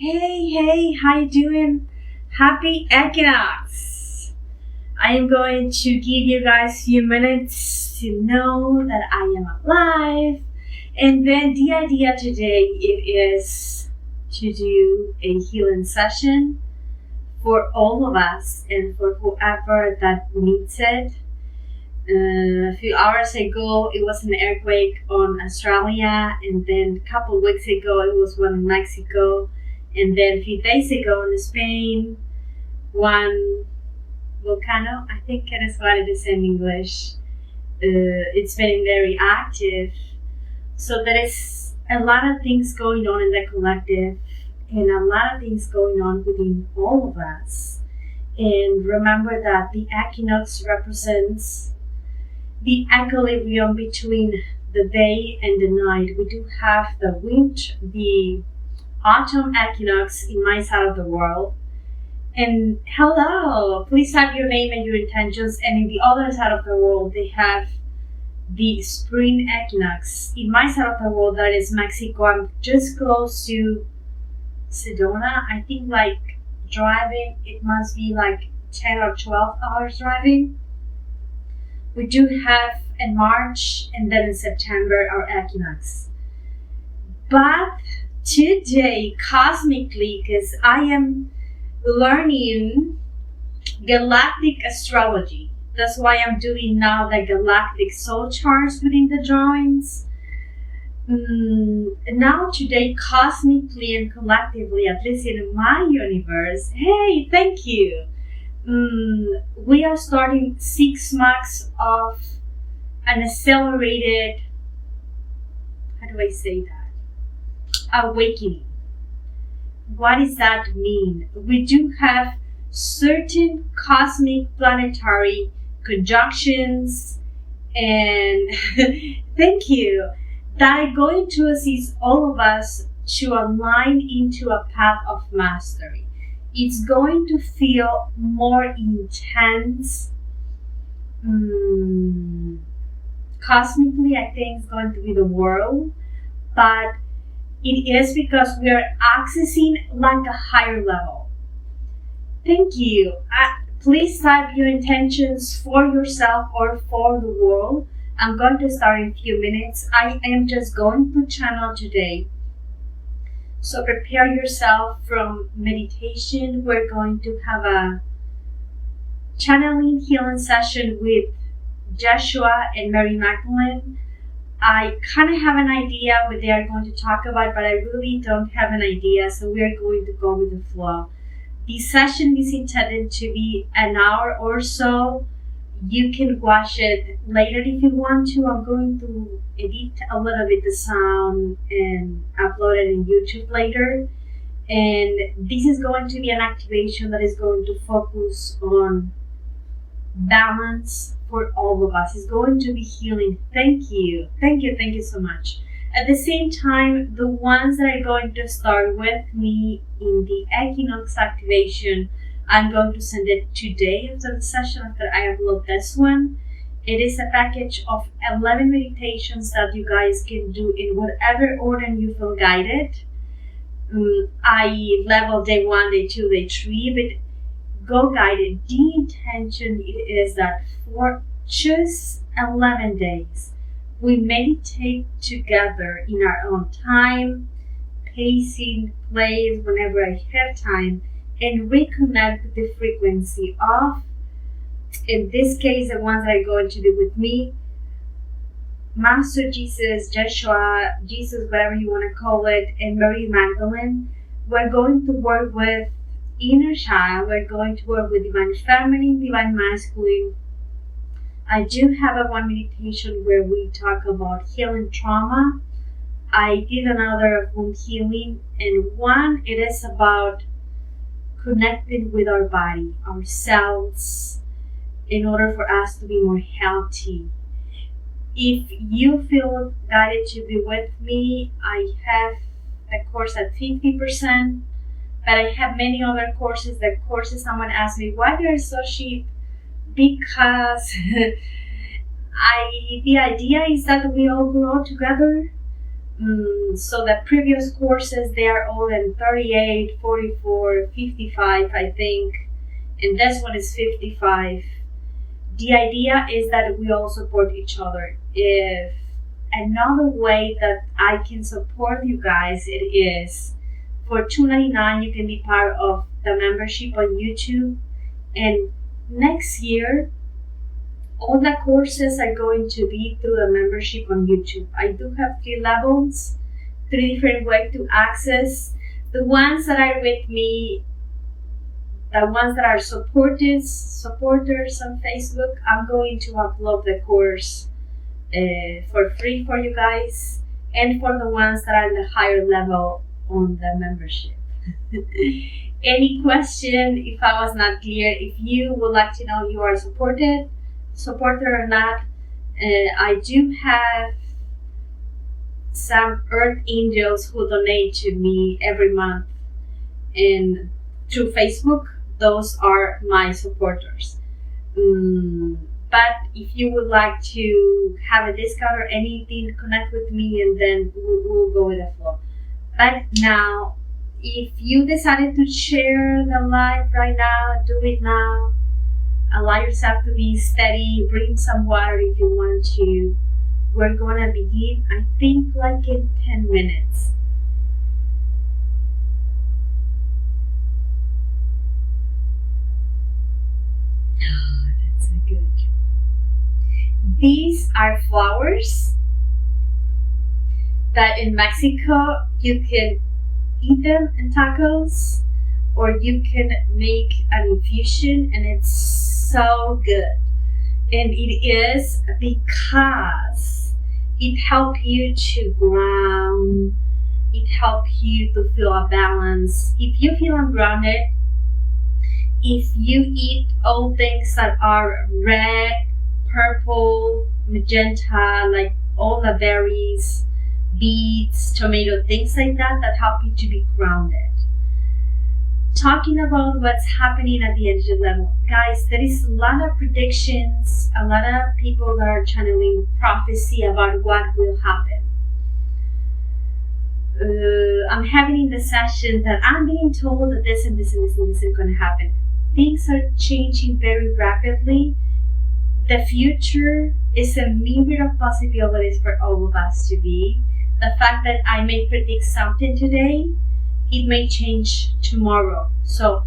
Hey, how you doing? Happy Equinox! I am going to give you guys a few minutes to know that I am alive. And then the idea today it is to do a healing session for all of us and for whoever that needs it. A few hours ago, it was an earthquake on Australia, and then a couple of weeks ago, it was one in Mexico. And then a few days ago in Spain, one volcano, I think it is what it is in English. It's been very active. So there is a lot of things going on in the collective and a lot of things going on within all of us. And remember that the equinox represents the equilibrium between the day and the night. We do have the autumn equinox in my side of the world. And hello, please type your name and your intentions. And in the other side of the world, they have the spring equinox. In my side of the world, that is Mexico. I'm just close to Sedona. I think driving, it must be 10 or 12 hours driving. We do have in March and then in September our equinox. But today, cosmically, because I am learning galactic astrology. That's why I'm doing now the galactic soul charts within the drawings. Now today, cosmically and collectively, at least in my universe, hey, thank you. We are starting 6 months of an accelerated, how do I say that? Awakening. What does that mean? We do have certain cosmic planetary conjunctions and thank you, that are going to assist all of us to align into a path of mastery. It's going to feel more intense. Cosmically, I think it's going to be the world, but it is because we are accessing a higher level. Thank you. Please type your intentions for yourself or for the world. I'm going to start in a few minutes. I am just going to channel today. So prepare yourself from meditation. We're going to have a channeling healing session with Yeshua and Mary Magdalene. I kind of have an idea what they are going to talk about, but I really don't have an idea, so we are going to go with the flow. The session is intended to be an hour or so. You can watch it later if you want to. I'm going to edit a little bit the sound and upload it in YouTube later. And this is going to be an activation that is going to focus on balance for all of us. It's going to be healing. Thank you so much. At the same time, the ones that are going to start with me in the equinox activation, I'm going to send it today after the session, after I upload this one. It is a package of 11 meditations that you guys can do in whatever order you feel guided. I level day 1, day 2, day 3, but go guided. The intention is that for just 11 days, we meditate together in our own time, pacing, place, whenever I have time, and reconnect with the frequency of, in this case, the ones that are going to do with me, Master Jesus, Yeshua, Jesus, whatever you want to call it, and Mary Magdalene. We're going to work with inner child. We're going to work with divine feminine, divine masculine. I do have one meditation where we talk about healing trauma. I did another of wound healing, and one, it is about connecting with our body, our cells, in order for us to be more healthy. If you feel guided to be with me, I have a course at 50%, but I have many other courses. The courses, someone asked me why they're so cheap. Because the idea is that we all grow together. So the previous courses, they are all in 38, 44, 55, I think. And this one is 55. The idea is that we all support each other. If another way that I can support you guys, it is for $2.99 you can be part of the membership on YouTube. And next year, all the courses are going to be through the membership on YouTube. I do have 3 levels, 3 different ways to access. The ones that are with me, the ones that are supporters on Facebook, I'm going to upload the course for free for you guys, and for the ones that are in the higher level on the membership. Any question, if I was not clear, if you would like to know you are supporter or not, I do have some earth angels who donate to me every month and through Facebook. Those are my supporters. But if you would like to have a discount or anything, connect with me and then we'll go with the flow. But now, if you decided to share the live right now, do it now. Allow yourself to be steady. Bring some water if you want to. We're gonna begin, I think, like in 10 minutes. Oh, that's so good. These are flowers that in Mexico you can eat them in tacos, or you can make an infusion, and it's so good. And it is because it helps you to ground, it helps you to feel a balance. If you feel ungrounded, if you eat all things that are red, purple, magenta, like all the berries, beets, tomato, things like that, that help you to be grounded. Talking about what's happening at the energy level, guys, there is a lot of predictions, a lot of people that are channeling prophecy about what will happen. I'm having in the session that I'm being told that this and this and this and this is going to happen. Things are changing very rapidly. The future is a myriad of possibilities for all of us to be. The fact that I may predict something today, it may change tomorrow. So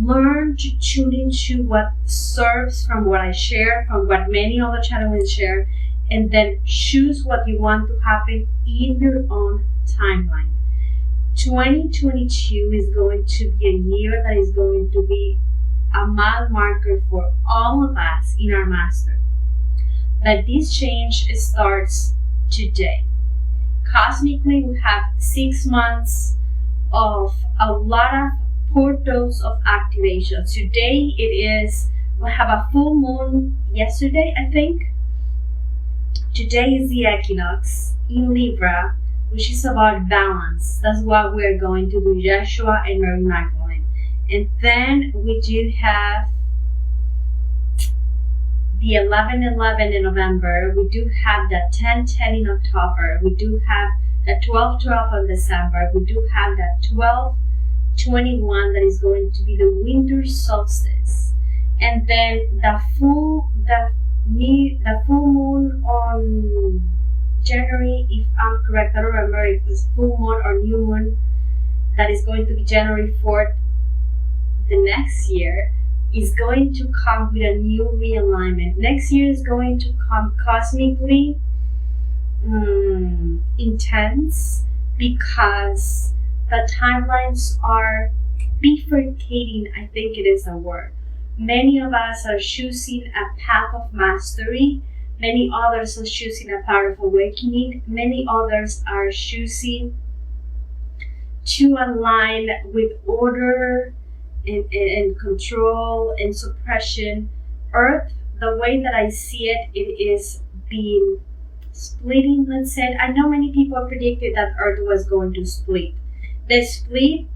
learn to tune into what serves from what I share, from what many other channels share, and then choose what you want to happen in your own timeline. 2022 is going to be a year that is going to be a mile marker for all of us in our master. That this change starts today. Cosmically, we have 6 months of a lot of portals of activation. Today we have a full moon yesterday, I think. Today is the equinox in Libra, which is about balance. That's what we're going to do, Yeshua and Mary Magdalene. And then we do have the 11/11 in November. We do have the 10/10 in October. We do have the 12/12 in December. We do have the 12/21 that is going to be the winter solstice. And then the full moon on January, if I'm correct, I don't remember if it's full moon or new moon, that is going to be January 4th. The next year is going to come with a new realignment. Next year is going to come cosmically intense, because the timelines are bifurcating, I think it is a word. Many of us are choosing a path of mastery. Many others are choosing a path of awakening. Many others are choosing to align with order and control and suppression. Earth, the way that I see it, it is being splitting, let's say. I know many people predicted that Earth was going to split. The split,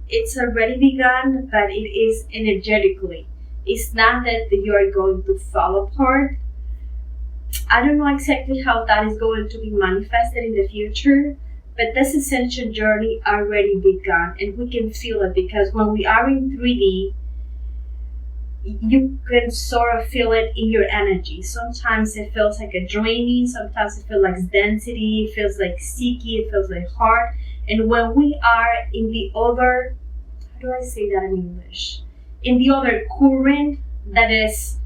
it's already begun, but it is energetically. It's not that you are going to fall apart. I don't know exactly how that is going to be manifested in the future, But this ascension journey already begun, and we can feel it because when we are in 3D, you can sort of feel it in your energy. Sometimes it feels like a draining, sometimes it feels like density, it feels like sticky, it feels like hard. And when we are in the other, how do I say that in English? In the other current that is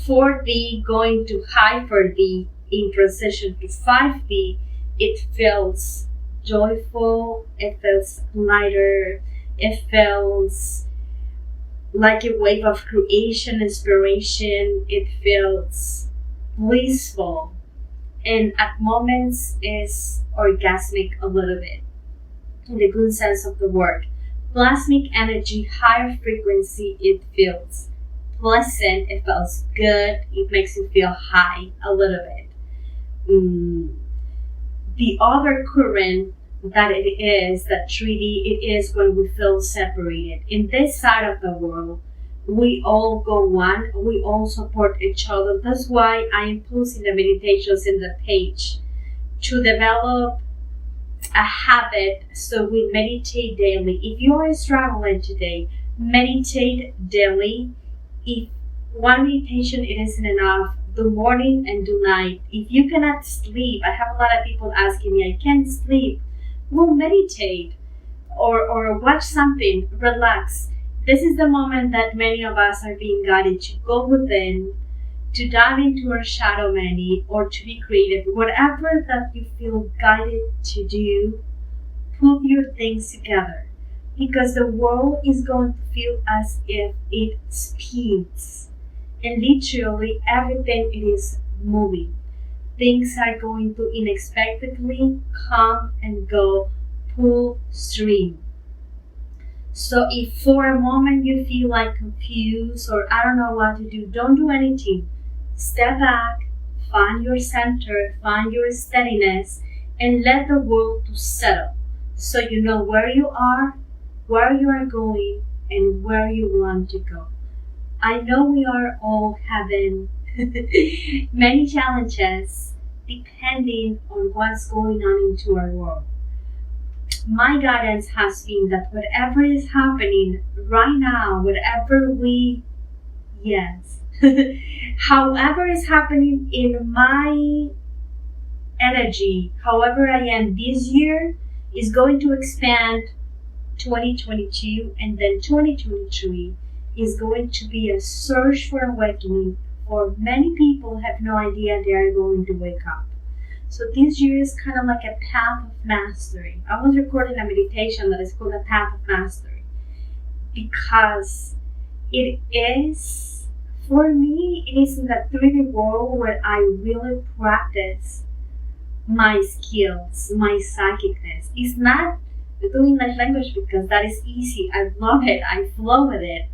4D going to high 4D in transition to 5D, it feels joyful, it feels lighter, it feels like a wave of creation, inspiration. It feels blissful, and at moments is orgasmic a little bit, in the good sense of the word. Plasmic energy, higher frequency, it feels pleasant, it feels good, it makes you feel high a little bit. The other current that it is, that 3D, it is when we feel separated. In this side of the world, we all go one, we all support each other. That's why I am posting the meditations in the page to develop a habit so we meditate daily. If you are struggling today, meditate daily. If one meditation it isn't enough, do morning and do night. If you cannot sleep, I have a lot of people asking me, I can't sleep. Well, meditate or watch something, relax. This is the moment that many of us are being guided to go within, to dive into our shadow many, or to be creative. Whatever that you feel guided to do, put your things together. Because the world is going to feel as if it spins. And literally everything it is moving. Things are going to unexpectedly come and go, pull stream. So if for a moment you feel like confused or I don't know what to do, don't do anything. Step back, find your center, find your steadiness, and let the world to settle. So you know where you are going, and where you want to go. I know we are all having many challenges depending on what's going on into our world. My guidance has been that whatever is happening right now, however is happening in my energy, however I am this year, is going to expand 2022, and then 2023 is going to be a search for awakening, for many people have no idea they are going to wake up. So this year is kind of like a path of mastery. I was recording a meditation that is called a path of mastery because it is, for me, it is in that 3D world where I really practice my skills, my psychicness. It's not doing that language because that is easy. I love it. I flow with it.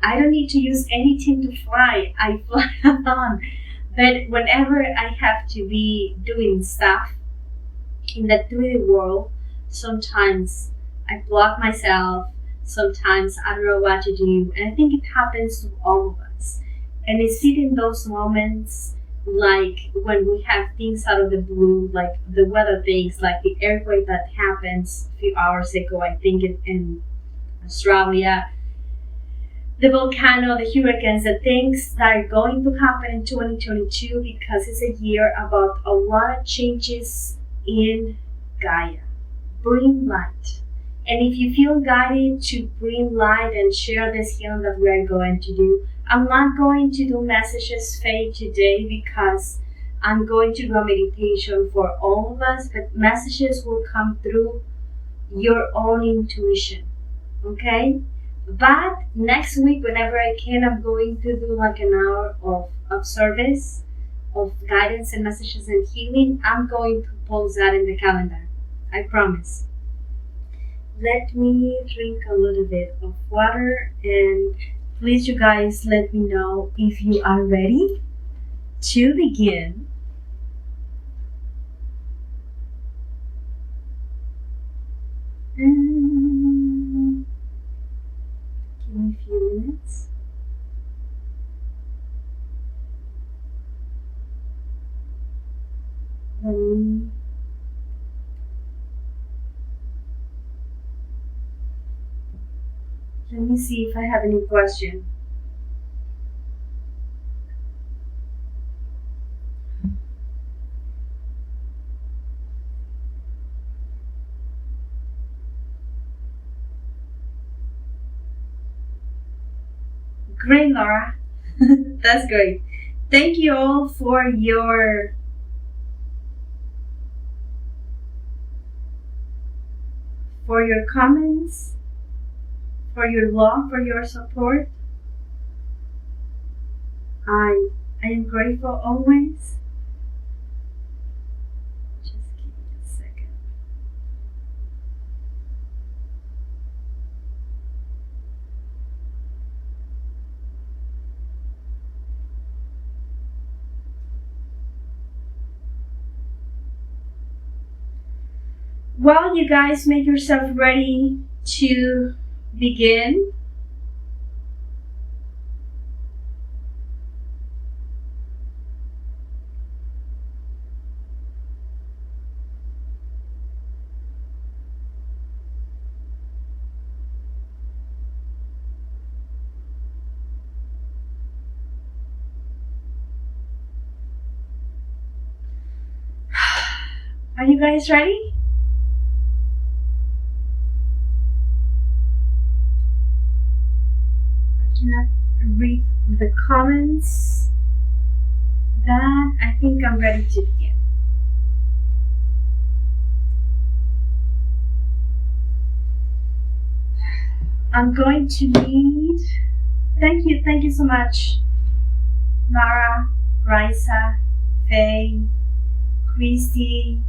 I don't need to use anything to fly. I fly along. But whenever I have to be doing stuff in the 3D world, sometimes I block myself. Sometimes I don't know what to do. And I think it happens to all of us. And it's in those moments, like when we have things out of the blue, like the weather things, like the earthquake that happens a few hours ago, I think in Australia, the volcano, the hurricanes, the things that are going to happen in 2022, because it's a year about a lot of changes in Gaia. Bring light. And if you feel guided to bring light and share this healing that we are going to do, I'm not going to do messages fade today because I'm going to do a meditation for all of us, but messages will come through your own intuition. Okay? But next week, whenever I can, I'm going to do like an hour of service, of guidance and messages and healing. I'm going to post that in the calendar. I promise. Let me drink a little bit of water, and please, you guys, let me know if you are ready to begin. And give me a few minutes. Let me Let me see if I have any question. Great, Laura. That's great. Thank you all for your comments, for your love, for your support. I am grateful always. Just give me a second. Well, you guys make yourself ready to begin. Are you guys ready? I cannot read the comments, but I think I'm ready to begin. I'm going to need, thank you so much, Mara, Raisa, Faye, Christy,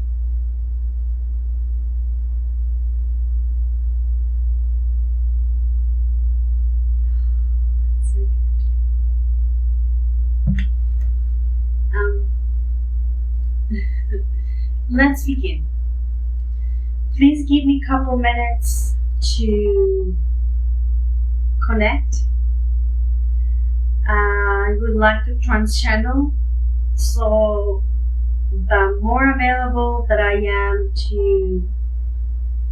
let's begin. Please give me a couple minutes to connect. I would like to trans-channel, so the more available that I am to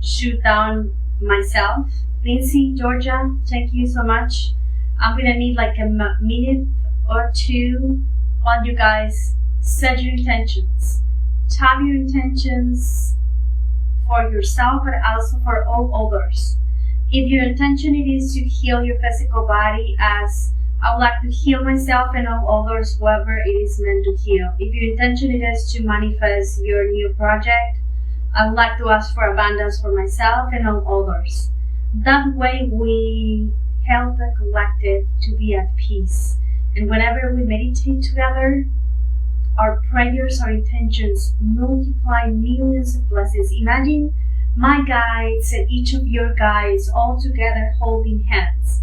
shoot down myself. Lindsay, Georgia, thank you so much. I'm gonna need like a minute or two while you guys set your intentions. Tap your intentions for yourself, but also for all others. If your intention it is to heal your physical body, as I would like to heal myself and all others, whoever it is meant to heal. If your intention it is to manifest your new project, I would like to ask for abundance for myself and all others. That way we help the collective to be at peace. And whenever we meditate together, our prayers, our intentions multiply millions of blessings. Imagine my guides and each of your guides all together holding hands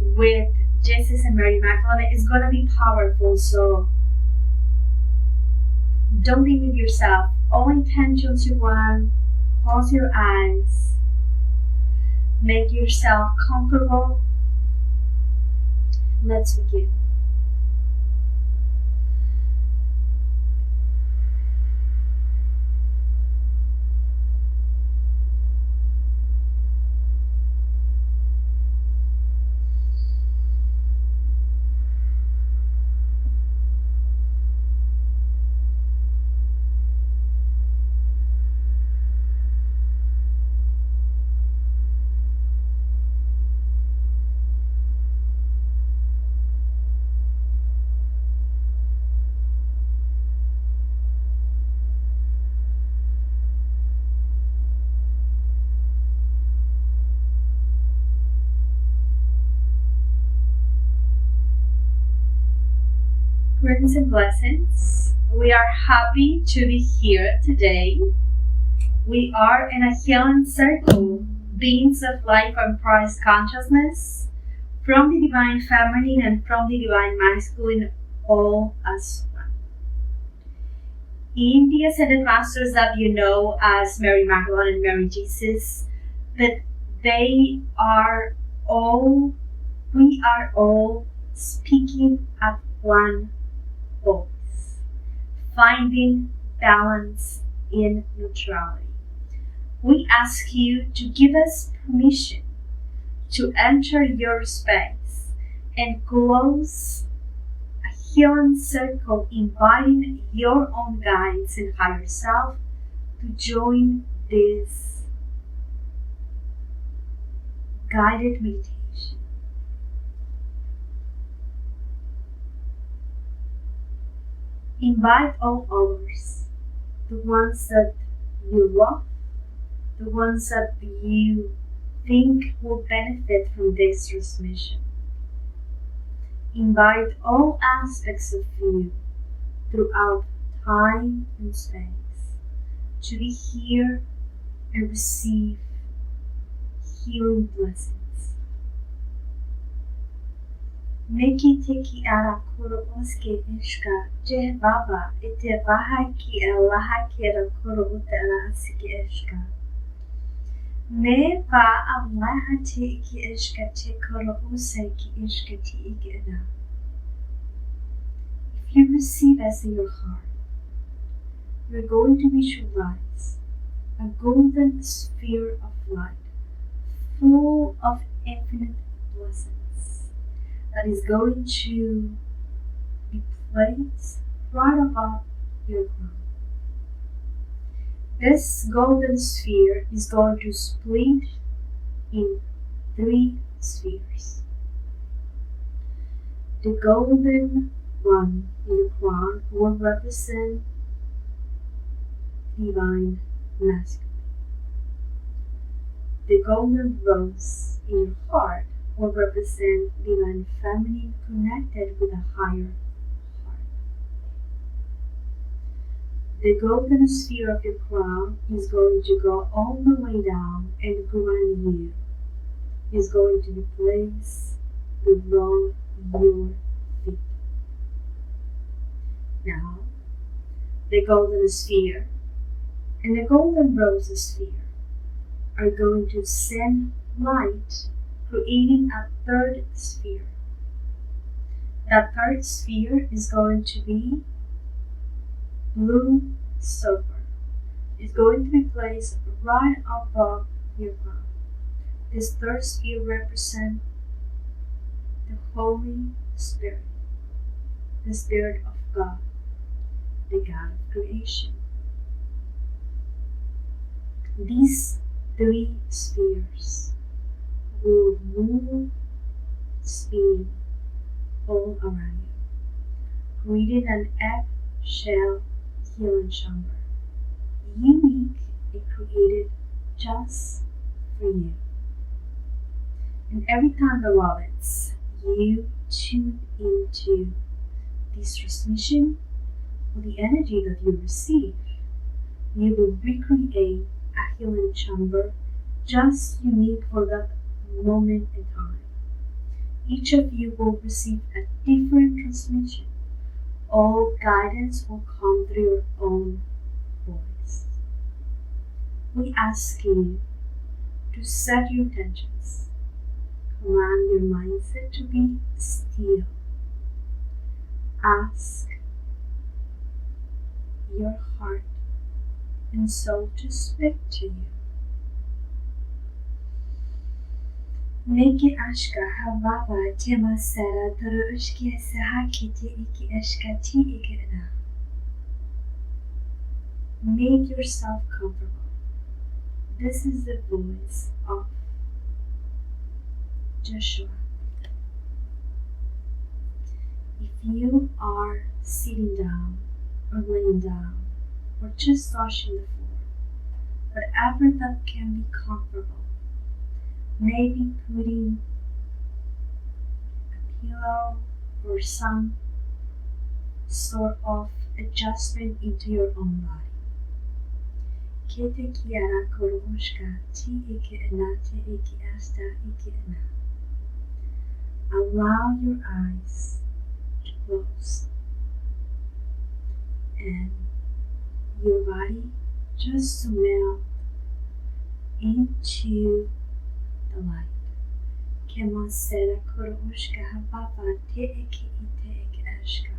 with Jesus and Mary Magdalene. It's going to be powerful, so don't limit yourself. All intentions you want, close your eyes, make yourself comfortable. Let's begin. Greetings and blessings. We are happy to be here today. We are in a healing circle, beings of life and Christ consciousness, from the divine feminine and from the divine masculine, all as one. In the Ascended Masters that you know as Mary Magdalene and Mary Jesus, that we are all speaking at one voice, finding balance in neutrality. We ask you to give us permission to enter your space and close a healing circle, inviting your own guides and higher self to join this guided meditation. Invite all others, the ones that you love, the ones that you think will benefit from this transmission. Invite all aspects of you throughout time and space to be here and receive healing blessings. Neki teki ara kuroboske ishka je baba ite bahaki alaha kera kuro utara asiki ishka. Ne va alaha te iki ishka te kuro use ki ishka te iki ina. If you receive as in your heart, you're going to visualize a golden sphere of light, full of infinite blessings, that is going to be placed right above your crown. This golden sphere is going to split in 3 spheres. The golden one in the crown will represent divine masculine. The golden rose in your heart will represent divine feminine connected with a higher heart. The golden sphere of your crown is going to go all the way down and around you. Is going to be placed below your feet. Now, the golden sphere and the golden rose sphere are going to send light, creating a 3rd sphere. That 3rd sphere is going to be blue silver. It's going to be placed right above your crown. This 3rd sphere represents the Holy Spirit, the Spirit of God, the God of creation. These 3 spheres will move, spin all around you, creating an egg-shell healing chamber, unique and created just for you. And every time, beloveds, you tune into this transmission or the energy that you receive, you will recreate a healing chamber just unique for that moment in time. Each of you will receive a different transmission. All guidance will come through your own voice. We ask you to set your intentions. Command your mindset to be still. Ask your heart and soul to speak to you. Neki ashka havava tema sera turu ushki sahaki te iki ashka ti ikina. Make yourself comfortable. This is the voice of Yeshua. If you are sitting down or laying down or just touching the floor, whatever that can be comfortable, maybe putting a pillow or some sort of adjustment into your own body. Kete kiara koroshka ti ike ena te ike asta ike ena. Allow your eyes to close and your body just to melt into the light. Kema sera koroshka hababa te ike ite ike ashka.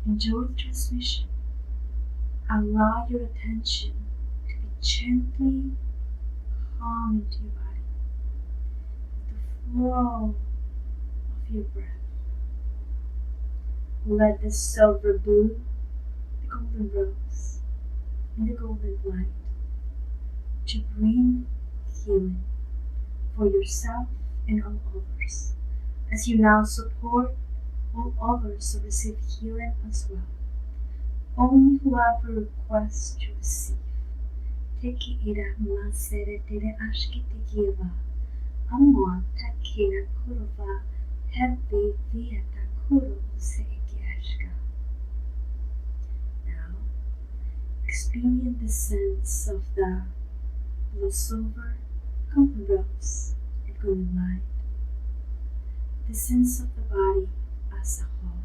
Enjoy the transmission. Allow your attention to be gently calm into your body. The flow of your breath. Let the silver blue, the golden rose, and the golden light to bring healing for yourself and all others, as you now support all others to receive healing as well. Only whoever requests to receive. Teki ira masere tere ashki tekiva. Amor takira kurva. Happy vieta kuru se ekiashka. Now, experience the sense of the blue silver, golden rose, and golden light. The sense of the body as a whole.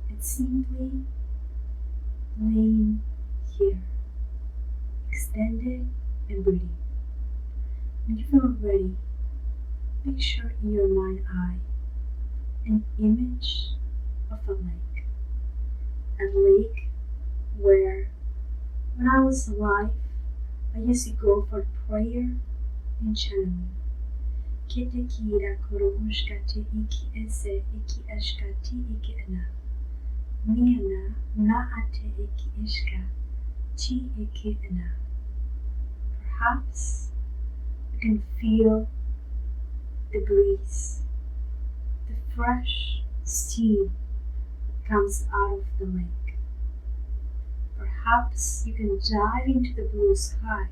And simply laying here, extended and breathing. When you feel ready, picture in your mind's eye an image of a lake. A lake where, when I was alive, I used to go for prayer and channeling. Kete kira koro ushkate iki ese iki ashkati iki ana. Miana na ate iki ishka ti iki ana. Perhaps you can feel the breeze, the fresh steam that comes out of the lake. Perhaps you can dive into the blue sky,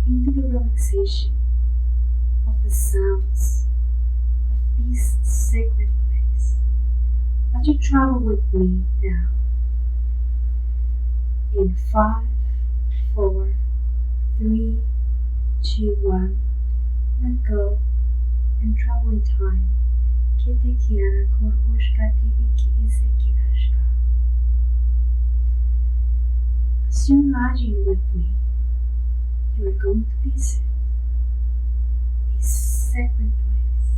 into the relaxation of the sounds of this sacred place. As you travel with me now, in 5, 4, 3, 2, 1, let go and travel in time. Kete kiara kor ushkati iki iseki ashka. As you imagine with me, you are going to visit a sacred place.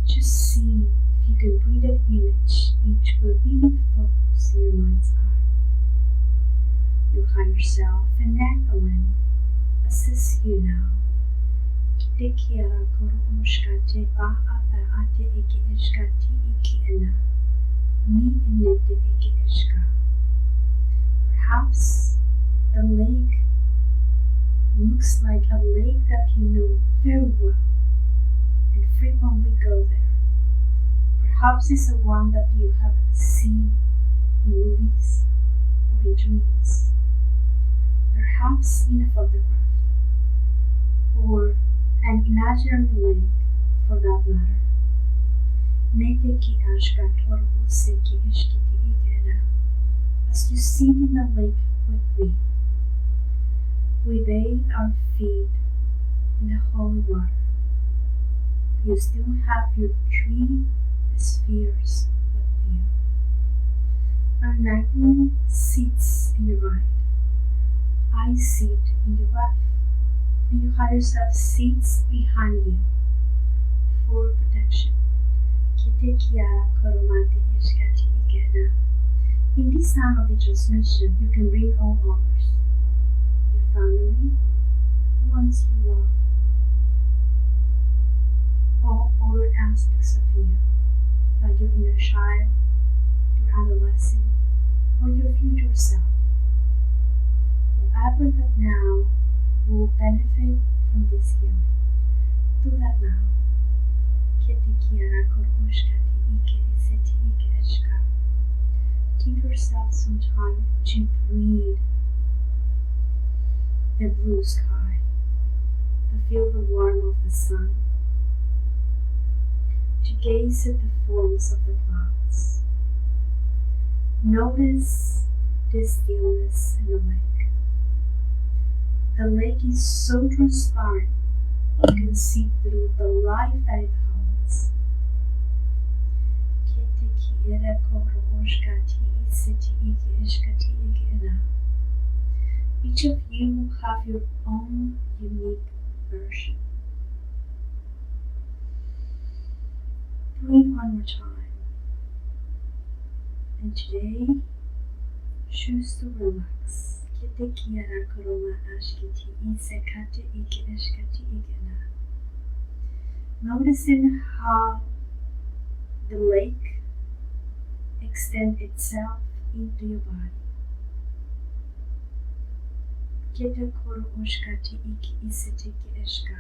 Just see if you can bring that image into a vivid focus in your mind's eye. Your higher self and Magdalene assist you now. Kite kiara koro ushkate ba apa ate eke eshkati iki ena. Mi enete eke eshka. Perhaps the lake looks like a lake that you know very well and frequently go there. Perhaps it's a one that you have seen in movies or in dreams. Perhaps in a photograph or an imaginary lake for that matter. Nete ki ashka toro use ki ishkiti ikena. As you sit in the lake with me, we bathe our feet in the holy water. You still have your 3 spheres with you. Our Magdalene sits in your right. I sit in your left. And your higher self sits behind you for protection. Kite kiara koromate eshkati ikena. In this time of the transmission, you can bring all others. Your family, the ones you love, all other aspects of you, like your inner child, your adolescent, or your future self. Whoever that now will benefit from this healing, do that now. Kete kiara kor ushkati ike iseti ike eshka. Give yourself some time to breathe the blue sky, to feel the warmth of the sun, to gaze at the forms of the clouds. Notice the stillness in the lake. The lake is so transparent you can see through the light that it holds. Each of you will have your own unique version. Breathe one more time. And today, choose to relax. Kete kiara koroma ashkiti isekate ike eshkati ikena. Noticing how the lake extends itself into your body. Kete koro oshkati iki iseteke eshka.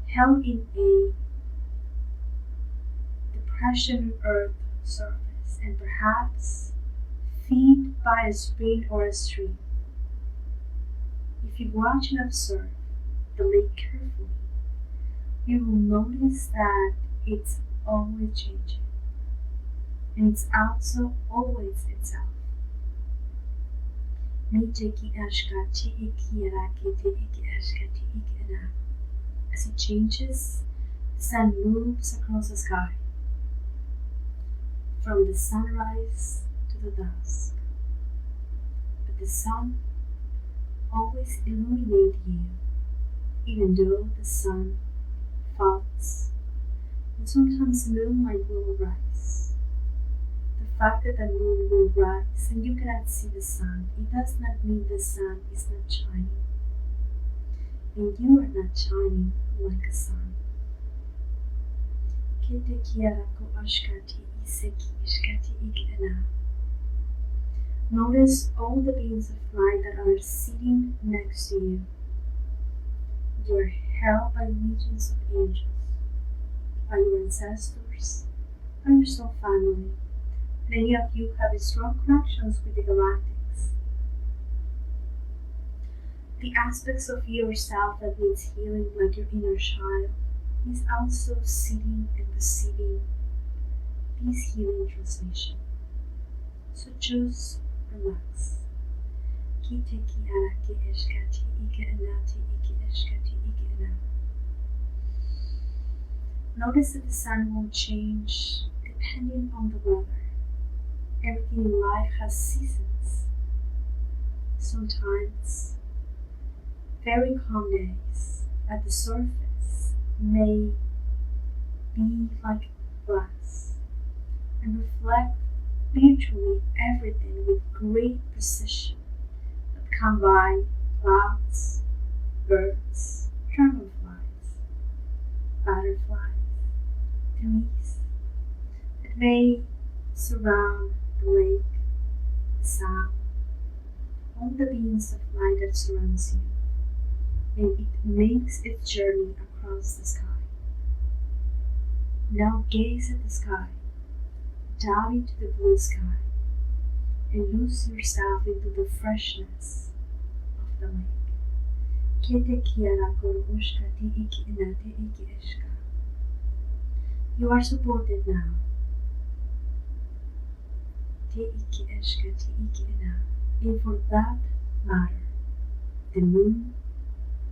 Held in a depression earth surface and perhaps feed by a spring or a stream. If you watch and observe the lake carefully, you will notice that it's always changing, and it's also always itself. As it changes, the sun moves across the sky, from the sunrise to the dusk. But the sun always illuminates you, even though the sun falls, and sometimes the moonlight will rise. The fact that the moon will rise and you cannot see the sun, it does not mean the sun is not shining, and you are not shining like a sun. Notice all the beings of light that are sitting next to you. You are held by legions of angels, by your ancestors, by your soul family. Many of you have strong connections with the galactics. The aspects of yourself that needs healing, like your inner child, is also sitting and receiving this healing transmission. So just relax. Notice that the sun will change depending on the weather. Everything in life has seasons. Sometimes very calm days at the surface may be like glass and reflect virtually everything with great precision that come by clouds, birds, dragonflies, butterflies, trees that may surround the lake, the sound, all the beings of light that surrounds you, and it makes its journey across the sky. Now gaze at the sky, dive into the blue sky, and lose yourself into the freshness of the lake. You are supported now. And for that matter, the moon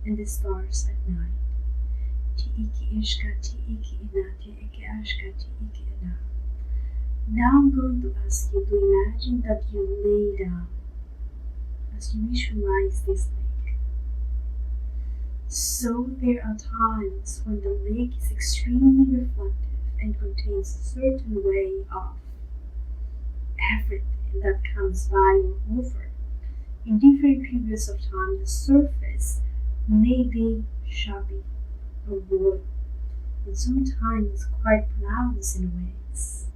and the stars at night. Now I'm going to ask you to imagine that you lay down as you visualize this lake. So there are times when the lake is extremely reflective and contains a certain way of everything that comes by or over. In different periods of time, the surface may be shabby or royal, and sometimes quite pronounced in ways.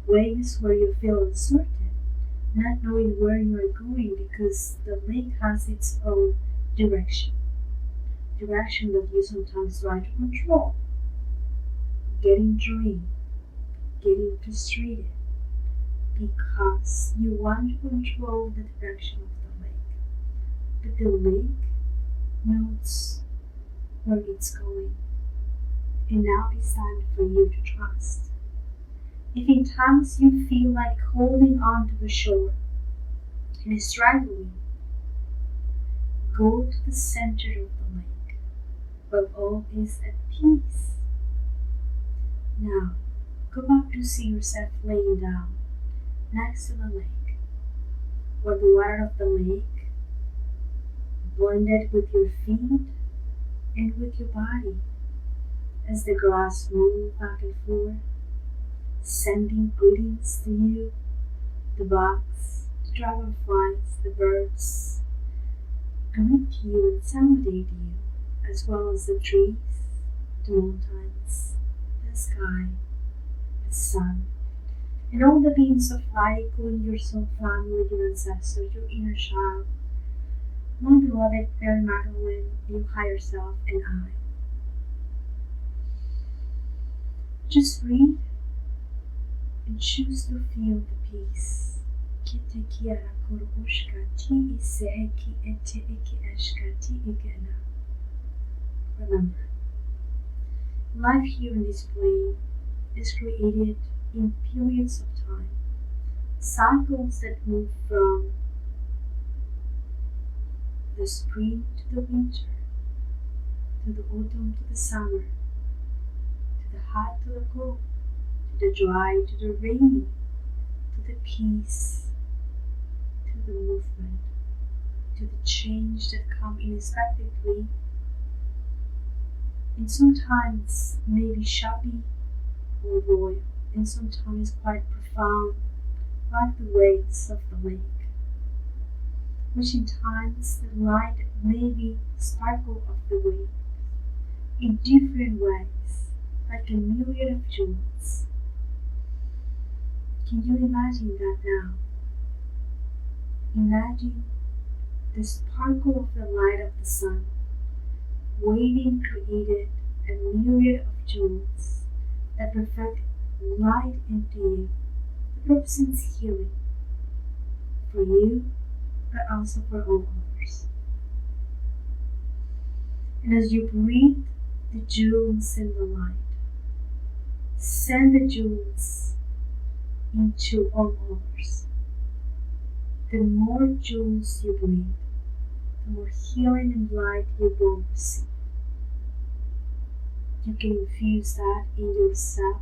Ways where you feel uncertain, not knowing where you are going because the lake has its own direction that you sometimes try to control, getting drained, getting frustrated, because you want to control the direction of the lake. But the lake knows where it's going, and now it's time for you to trust. If in times you feel like holding on to the shore and struggling, go to the center of the lake, where all is at peace. Now, go back to see yourself laying down next to the lake, where the water of the lake blended with your feet and with your body as the grass moves back and forth, sending greetings to you, the bugs, the dragonflies, the birds greet you and saludate you, as well as the trees, the mountains, the sky, the sun, and all the beings of light, including your soul family, your ancestors, your inner child, my beloved Mary Magdalene, your higher self, and I. Just breathe and choose to feel the peace. Remember, life here in this plane is created in periods of time, cycles that move from the spring to the winter, to the autumn to the summer, to the hot to the cold, to the dry to the rainy, to the peace, to the movement, to the change that come unexpectedly, and sometimes maybe shabby or royal, and sometimes quite profound, like the waves of the lake, which in times the light maybe sparkle of the waves in different ways, like a myriad of jewels. Can you imagine that now? Imagine the sparkle of the light of the sun, waving created a myriad of jewels that reflect light into you. The represents healing for you, but also for all others. And as you breathe the jewels in the light, send the jewels into all others. The more jewels you breathe, the more healing and light you will receive. You can infuse that in yourself,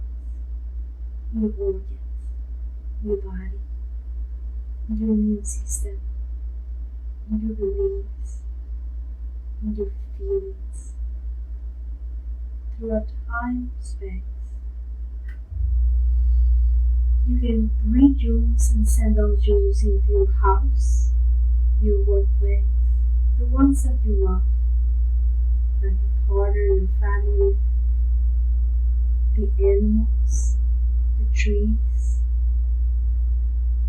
your organs, your body, your immune system, your beliefs, your feelings, throughout time, space. You can breathe jewels and send those jewels into your house, your workplace, the ones that you love, like your partner, your family, the animals, the trees,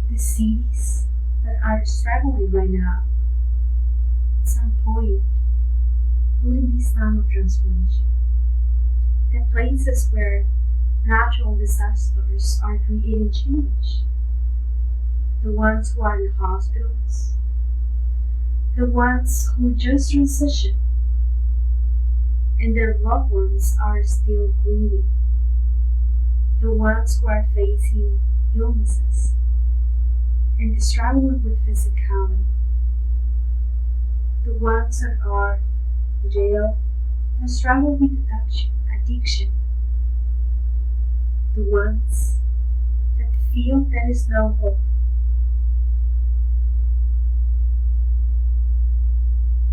the cities that are struggling right now. At some point, during this time of transformation, the places where natural disasters are creating change, the ones who are in hospitals, the ones who just transitioned, and their loved ones are still grieving, the ones who are facing illnesses and struggling with physicality, the ones that are in jail and struggle with addiction, the ones that feel there is no hope,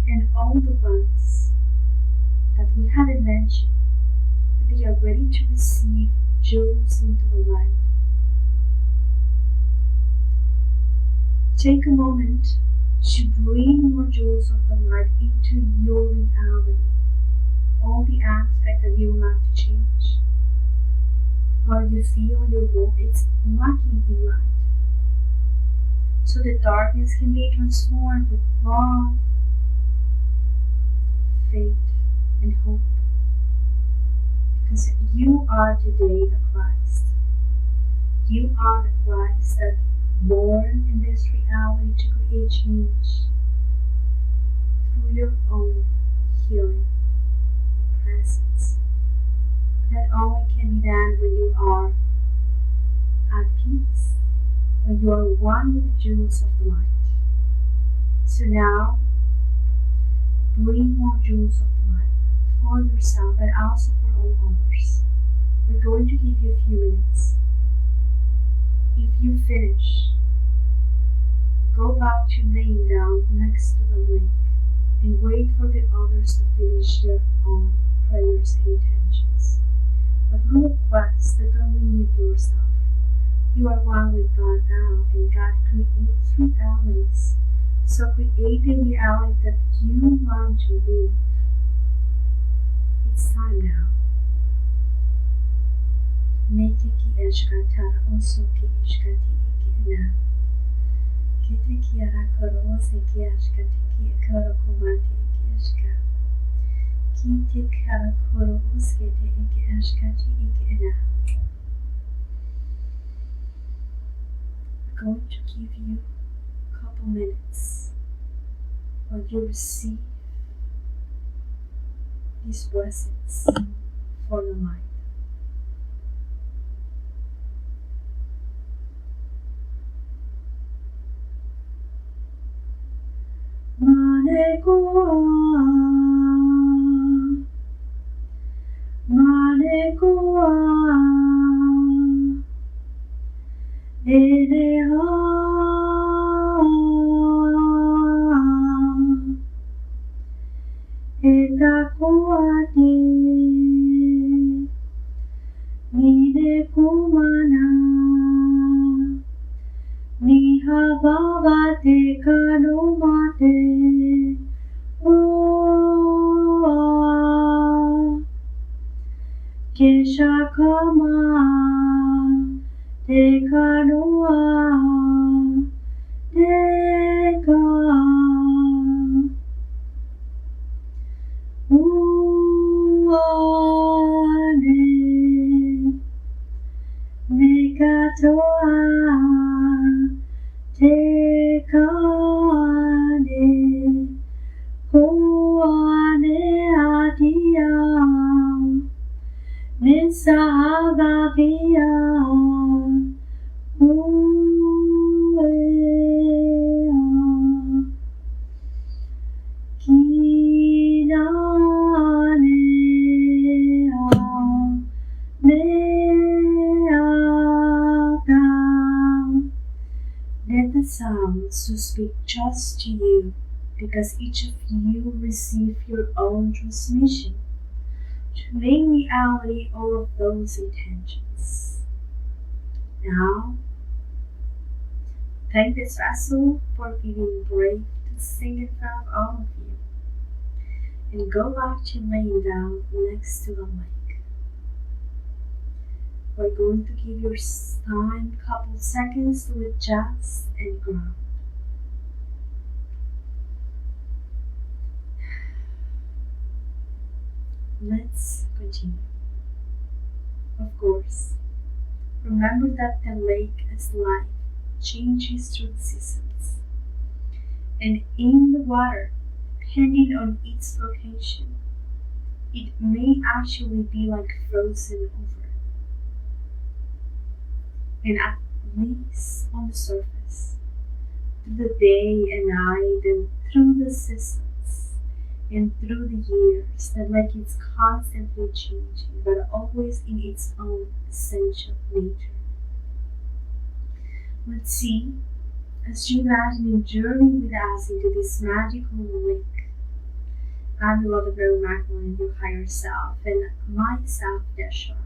and all the ones that we haven't mentioned, but they are ready to receive jewels into the light. Take a moment to bring more jewels of the light into your reality, all the aspects that you would like to change, or you feel your world is lacking in light, so the darkness can be transformed with love, faith, and hope. Because you are today the Christ. You are the Christ that born in this reality to create change through your own healing and presence. That only can be done when you are at peace, when you are one with the jewels of the light. So now, bring more jewels of the light for yourself and also for all others. We're going to give you a few minutes. If you finish, go back to laying down next to the lake and wait for the others to finish their own prayers and intentions. But we request that don't limit yourself. You are one with God now, and God creates reality So create the reality that you want to live. It's time now. Make ki eshkatara also ki eshkati ikina. Kete ki arakorose ki eshkati ki ekorokomati ki eshka. Kite karakorose kete iki eshkati ikina. I'm going to give you a couple minutes while you receive these blessings for the light. Manekoa, Manekoa, Eleha, Etakoate, Minekumana, Nihabavate kanumate, Oa, Keshakama, Tekanoa, Teka, Uane, Nekatoa, Tekane, Koane adia, Nisavavia, Uea, Kinanea, Neata. Let the sounds to speak just to you, because each of you receive your own transmission to make reality all of those intentions. Now, thank this vessel for being brave to sing in front of all of you, and go back to laying down next to the lake. We're going to give your time a couple seconds to adjust and ground. Let's continue. Of course, remember that the lake as life changes through the seasons, and in the water, depending on its location, it may actually be like frozen over, and at least on the surface, through the day and night, and through the seasons, and through the years, the lake is constantly changing, but always in its own essential nature. Let's see, as you imagine and journey with us into this magical lake, I, beloved Mary Magdalene, your higher self, and myself, Yeshua,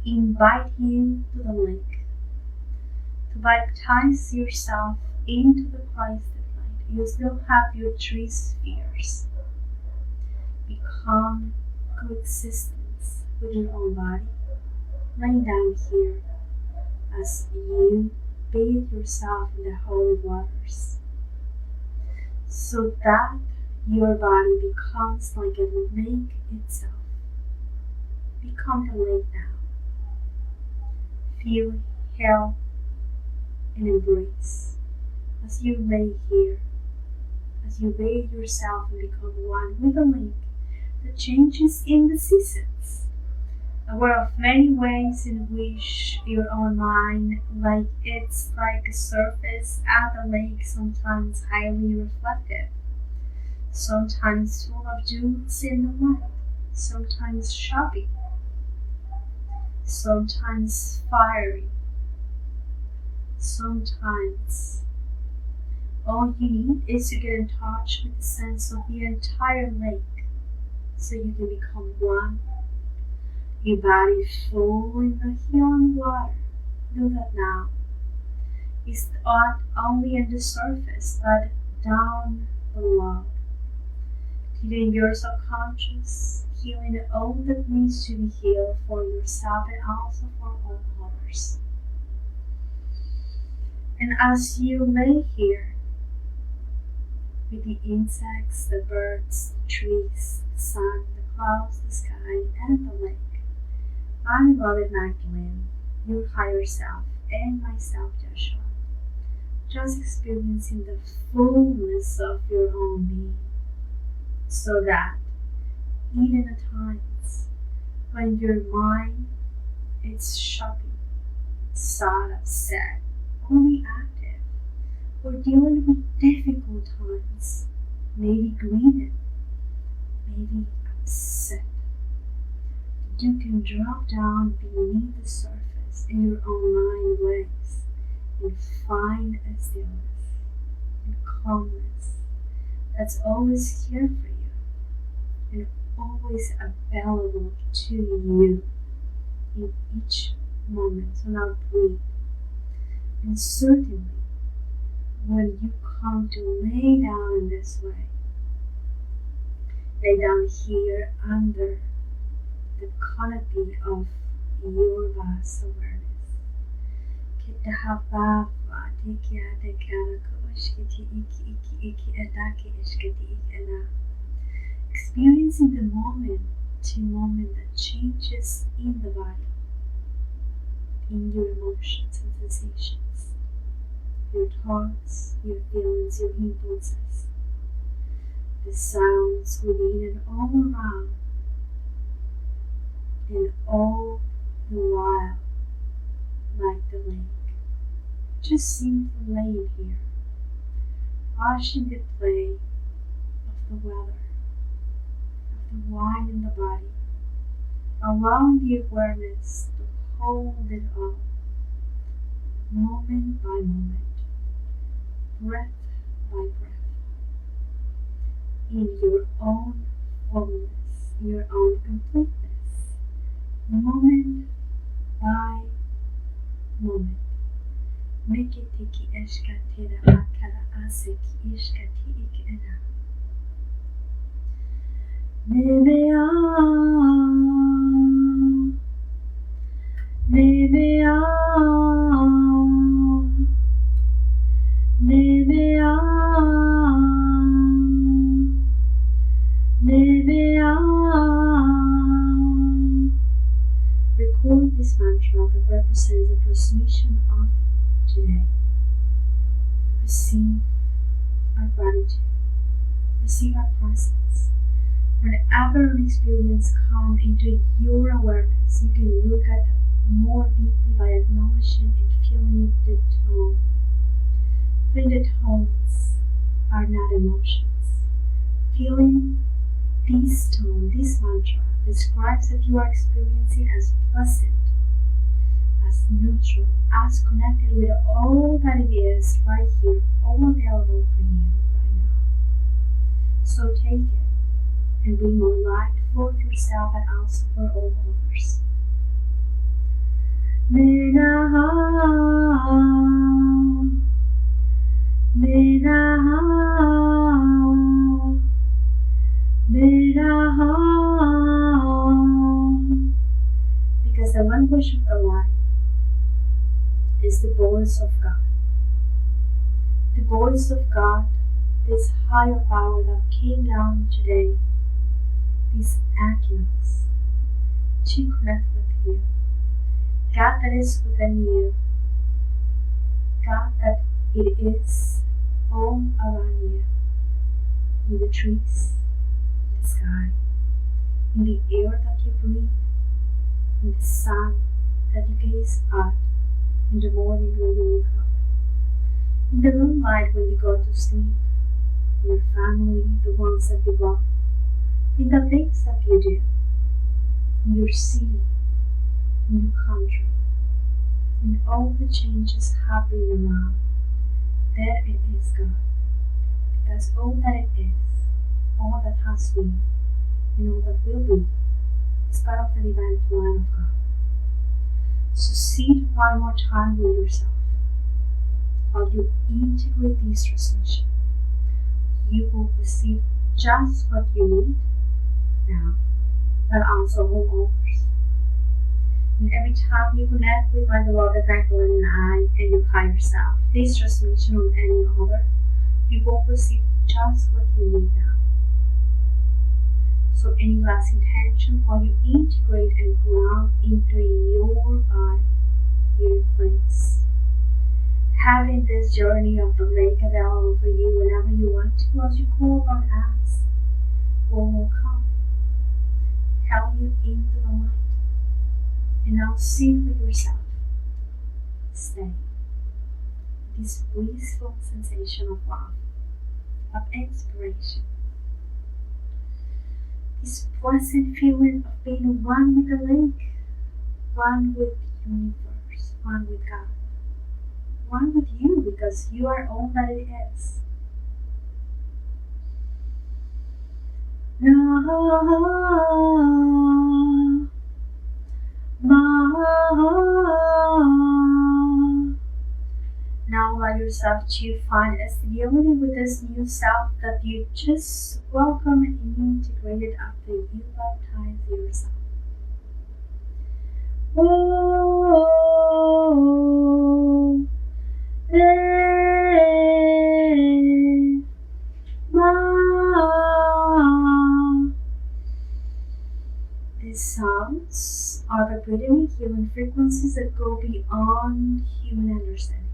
invite you to the lake to baptize yourself into the Christed light. You still have your three spheres. Become coexistence with your own body. Lay down here as you bathe yourself in the holy waters, so that your body becomes like a lake itself. Become the lake now. Feel, hail, and embrace as you lay here, as you bathe yourself and become one with the lake that changes in the seasons. Aware of many ways in which your own mind, like it's like a surface at the lake, sometimes highly reflective, sometimes full of jewels in the light, sometimes shabby, sometimes fiery, sometimes all you need is to get in touch with the sense of the entire lake, so you can become one. Your body full in the healing water. Do that now. It's not only on the surface, but down below. Healing your subconscious, healing all that needs to be healed for yourself and also for all others. And as you lay here with the insects, the birds, the trees, the sun, the clouds, the sky, and the lake, my beloved Magdalene, your higher self, and myself, Yeshua, just experiencing the fullness of your own being, so that even at times when your mind is shopping, sad, upset, or reactive, or dealing with difficult times, maybe grieving, maybe upset, you can drop down beneath the surface in your own mind waves and find a stillness and calmness that's always here for you and always available to you in each moment. So now breathe. And certainly, when you come to lay down in this way, lay down here under the canopy of your vast awareness. Experiencing the moment to moment that changes in the body, in your emotions and sensations, your thoughts, your feelings, your impulses, the sounds within and all around, and all the while, like the lake, just simply laying here, watching the play of the weather, of the wine in the body, allowing the awareness to hold it all, moment by moment, breath by breath, in your own fullness, your own completeness, moment by moment. Make it tiki eshkatira akara aseki ishkati ikena. Nevea, nevea, nevea, nevea. Record this mantra that represents the transmission of today. Receive our gratitude. Receive our presence. Whenever an experience comes into your awareness, you can look at it more deeply by acknowledging and feeling the tone. Feeling the tones are not emotions. Feeling this tone, this mantra, describes that you are experiencing as pleasant, as neutral, as connected with all that it is right here, all available for you right now. So take it and bring more light for yourself and also for all others. Menaha, menaha, menaha. Because the language of the light is the voice of God. The voice of God, this higher power that came down today, this equinox, to connect with you. God that is within you. God that it is all around you. In the trees, in the sky, in the air that you breathe, in the sun that you gaze at in the morning when you wake up, in the moonlight when you go to sleep, in your family, the ones that you love, in the things that you do, in your city, in your country, in all the changes happening around. There it is God. Because all that it is, all that has been, and all that will be, is part of the divine plan of God. So sit one more time with yourself while you integrate this transmission. you will receive just what you need now, but also all others. And every time you connect with my beloved Magdalene and I and your higher self, this transmission or any other, you will receive just what you need now. So any last intention while you integrate and ground into your body, your place. Having this journey of the lake available for you whenever you want to, as you call upon us, will come, help you into the light, and now see for yourself. Stay. This blissful sensation of love, of inspiration, this pleasant feeling of being one with the lake, one with the universe, one with God, one with you, because you are all that it is. Now allow yourself to find a stability with this new self that you just welcome and integrated after you baptize yourself. These sounds are vibrating healing frequencies that go beyond human understanding.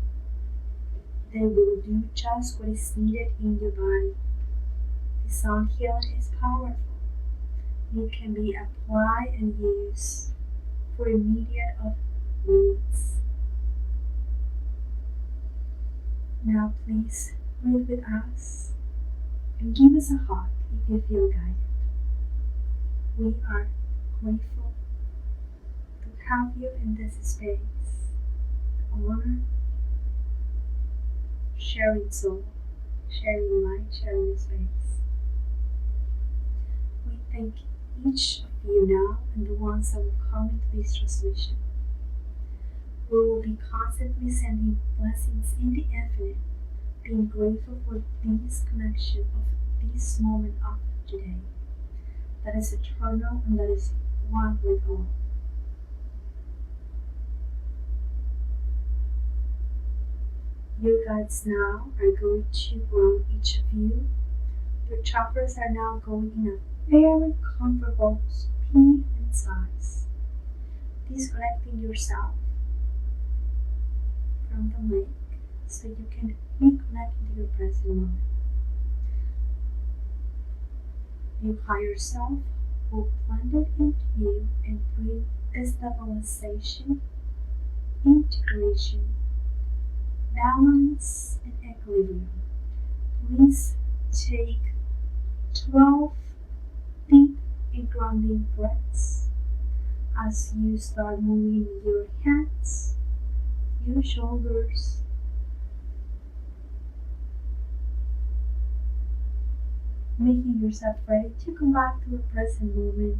They will do just what is needed in your body. The sound healing is powerful. It can be applied and used for immediate needs. Now please breathe with us and give us a hug if you feel guided. We are grateful to have you in this space. Honor, sharing soul, sharing light, sharing space. We thank each of you now and the ones that will come into this transmission. We will be constantly sending blessings in the infinite, being grateful for this connection of this moment of today that is eternal and that is one with all. Your guides now are going to ground each of you. Your chakras are now going in a very comfortable speed and size, disconnecting yourself from the lake so you can reconnect to your present moment. Your higher self will blend it into you and bring stabilization, integration, balance, and equilibrium. Please take 12 deep and grounding breaths as you start moving your hands, your shoulders, making yourself ready to come back to the present moment.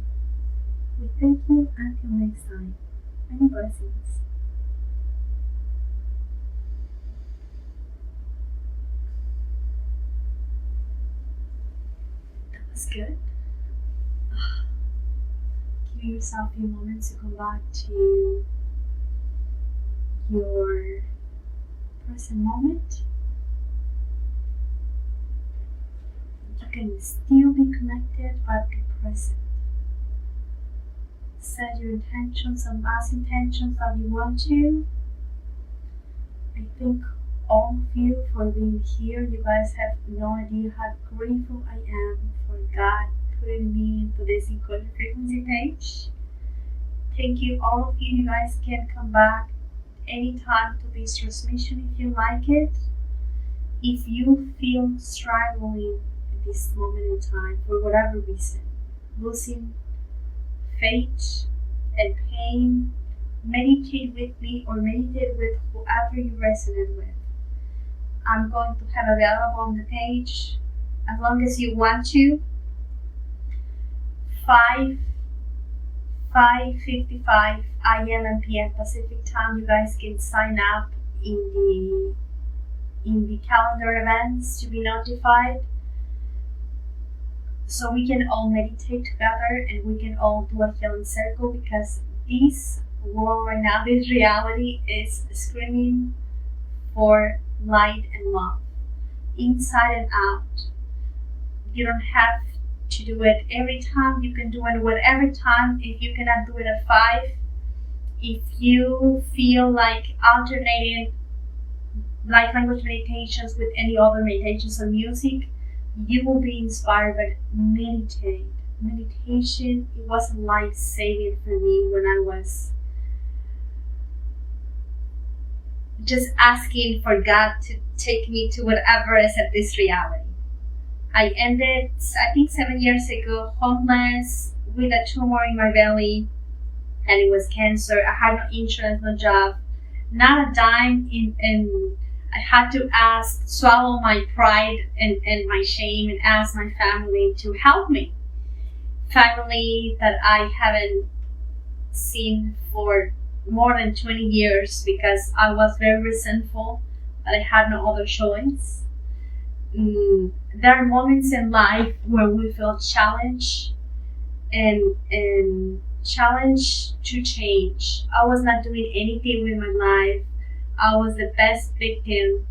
We thank you until next time. Many blessings. That was good. Give yourself a few moments to come back to your present moment. You can still be connected but be present. Set your intentions and last intentions that you want to. I thank all of you for being here. You guys have no idea how grateful I am for God putting me into this Encoded frequency page. Thank you, all of you. You guys can come back anytime to this transmission if you like it. If you feel struggling at this moment in time for whatever reason, losing faith and pain, meditate with me or meditate with whoever you resonate with. I'm going to have available on the page, as long as you want to, 5:55 a.m. and p.m. Pacific time. You guys can sign up in the calendar events to be notified. so we can all meditate together and we can all do a healing circle, because this world right now, this reality is screaming for light and love, inside and out. You don't have to do it every time. You can do it whatever time. If you cannot do it at 5, if you feel like alternating light language meditations with any other meditations or music, you will be inspired. But meditate. Meditation, it was life-saving for me when I was just asking for God to take me to whatever is of this reality. I ended, I think 7 years ago, homeless with a tumor in my belly, and it was cancer. I had no insurance, no job, not a dime, and I had to swallow my pride and my shame and ask my family to help me. Family that I haven't seen for more than 20 years, because I was very resentful that I had no other choice. There are moments in life where we feel challenged and challenged to change. I was not doing anything with my life. I was the best victim.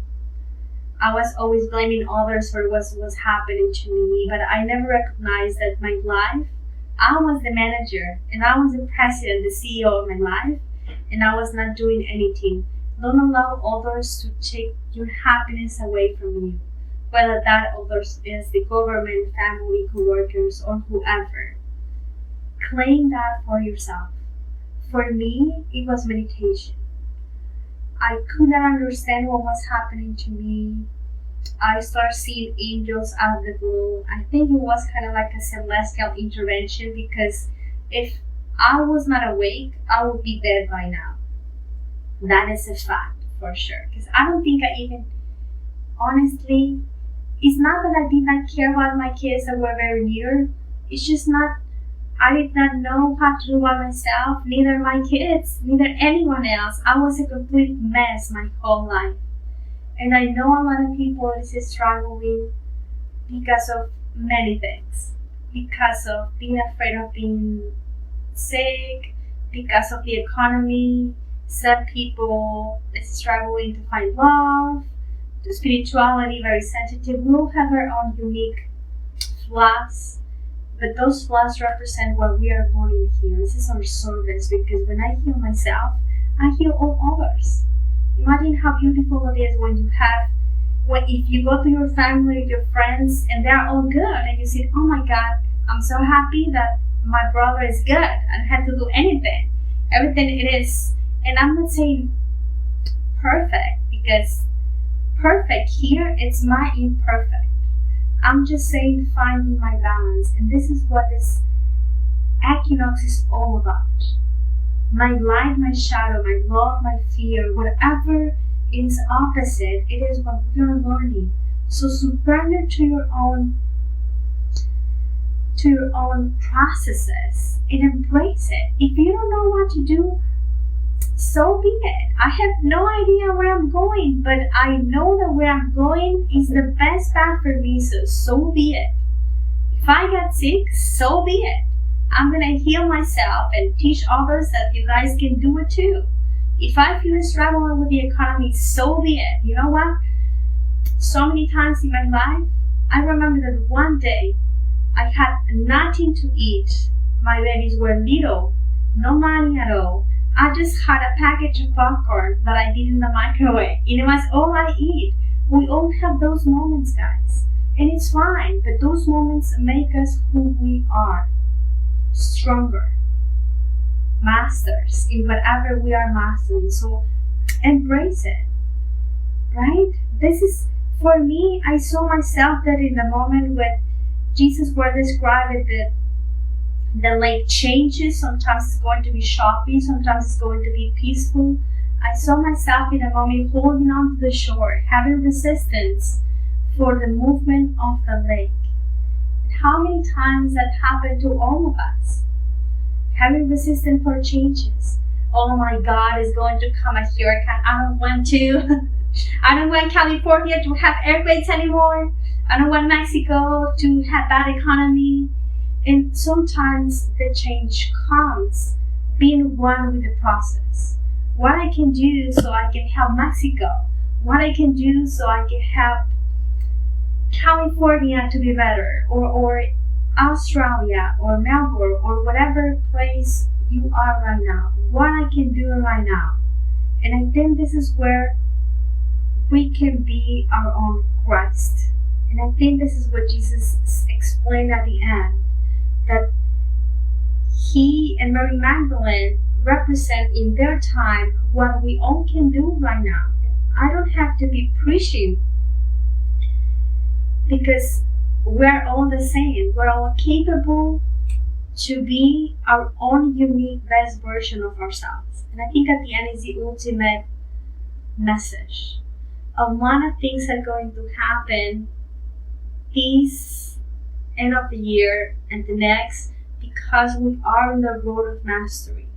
I was always blaming others for what was happening to me, but I never recognized that my life, I was the manager and I was the president, the CEO of my life, and I was not doing anything. Don't allow others to take your happiness away from you, whether that others is the government, family, co-workers, or whoever. Claim that for yourself. For me, it was meditation. I could not understand what was happening to me. I started seeing angels out of the blue. I think it was kind of like a celestial intervention, because if I was not awake, I would be dead by now. That is a fact for sure. Because I don't think I even, honestly, it's not that I did not care about my kids that were very near. It's just not, I did not know how to do by myself, neither my kids, neither anyone else. I was a complete mess my whole life. And I know a lot of people is struggling because of many things. Because of being afraid of being sick, because of the economy. Some people is struggling to find love, to spirituality, very sensitive. We all have our own unique flaws. But those flaws represent what we are learning here. This is our service, because when I heal myself, I heal all others. Imagine how beautiful it is when if you go to your family, your friends, and they're all good, and you say, oh my God, I'm so happy that my brother is good. I don't have to do anything. Everything it is. And I'm not saying perfect, because perfect here, it's my imperfect. I'm just saying finding my balance, and this is what this equinox is all about. My light, my shadow, my love, my fear, whatever is opposite, it is what we are learning. So surrender to your own processes and embrace it. If you don't know what to do, so be it. I have no idea where I'm going, but I know that where I'm going is the best path for me, so be it. If I get sick, so be it. I'm gonna heal myself and teach others that you guys can do it too. If I feel struggling with the economy, so be it. You know what? So many times in my life, I remember that one day I had nothing to eat. My babies were little, no money at all. I just had a package of popcorn that I did in the microwave. And it was all I eat. We all have those moments, guys. And it's fine, but those moments make us who we are. Stronger. Masters in whatever we are mastering. So embrace it. Right? This is, for me, I saw myself that in the moment when Jesus was describing the lake changes. Sometimes it's going to be choppy, sometimes it's going to be peaceful. I saw myself in a moment holding on to the shore, having resistance for the movement of the lake. And how many times that happened to all of us? Having resistance for changes. Oh my God, it's going to come a hurricane. I don't want to. I don't want California to have earthquakes anymore. I don't want Mexico to have bad economy. And sometimes the change comes being one with the process. What I can do so I can help Mexico. What I can do so I can help California to be better, or Australia, or Melbourne, or whatever place you are right now. What I can do right now. And I think this is where we can be our own Christ. And I think this is what Jesus explained at the end, that he and Mary Magdalene represent in their time what we all can do right now. I don't have to be preaching, because we're all the same. We're all capable to be our own unique best version of ourselves. And I think at the end is the ultimate message. A lot of things are going to happen this end of the year and the next, because we are on the road of mastery.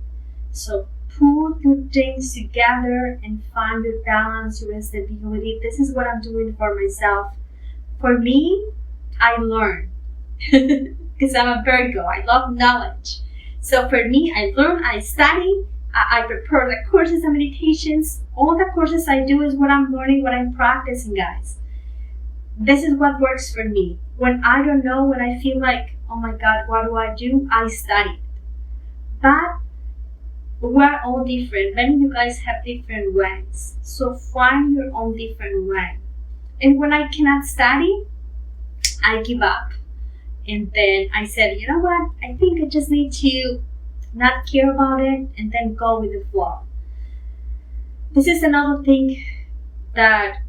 So put your things together and find your balance, your stability. This is what I'm doing for myself. For me, I learn because I'm a Virgo. I love knowledge. So for me, I learn, I study, I prepare the courses and meditations. All the courses I do is what I'm learning, what I'm practicing, guys. This is what works for me. When I don't know, when I feel like, oh my God, what do? I study. But we're all different. Many of you guys have different ways. So find your own different way. And when I cannot study, I give up. And then I said, you know what? I think I just need to not care about it and then go with the flow. This is another thing that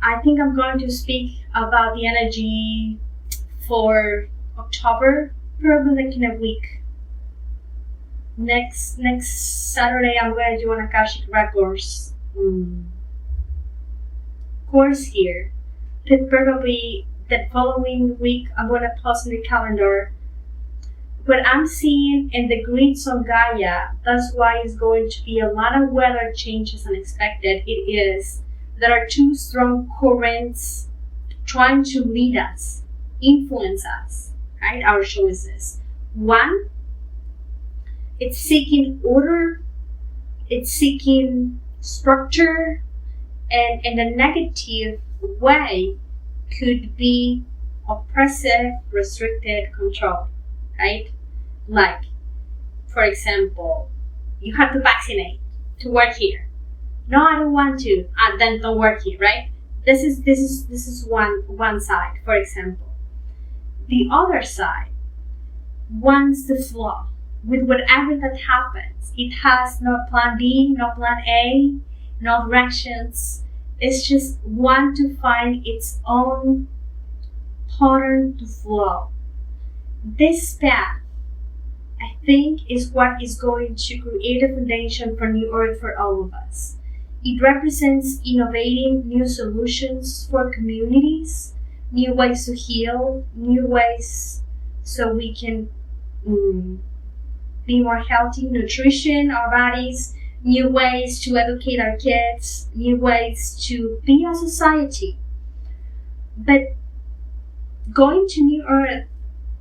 I think I'm going to speak about the energy for October, probably like in a week. Next Saturday, I'm going to do an Akashic Records course here. But probably the following week, I'm going to post in the calendar what I'm seeing in the grids on Gaia. That's why it's going to be a lot of weather changes unexpected. It is. There are two strong currents trying to lead us, influence us, right? Our choices. One, it's seeking order, it's seeking structure, and in a negative way could be oppressive, restricted, control, right? Like, for example, you have to vaccinate to work here. No, I don't want to. Then don't work here, right? This is one side, for example. The other side wants to flow with whatever that happens. It has no plan B, no plan A, no directions. It's just want to find its own pattern to flow. This path, I think, is what is going to create a foundation for New Earth for all of us. It represents innovating new solutions for communities, new ways to heal, new ways so we can be more healthy, nutrition, our bodies, new ways to educate our kids, new ways to be a society. But going to New Earth,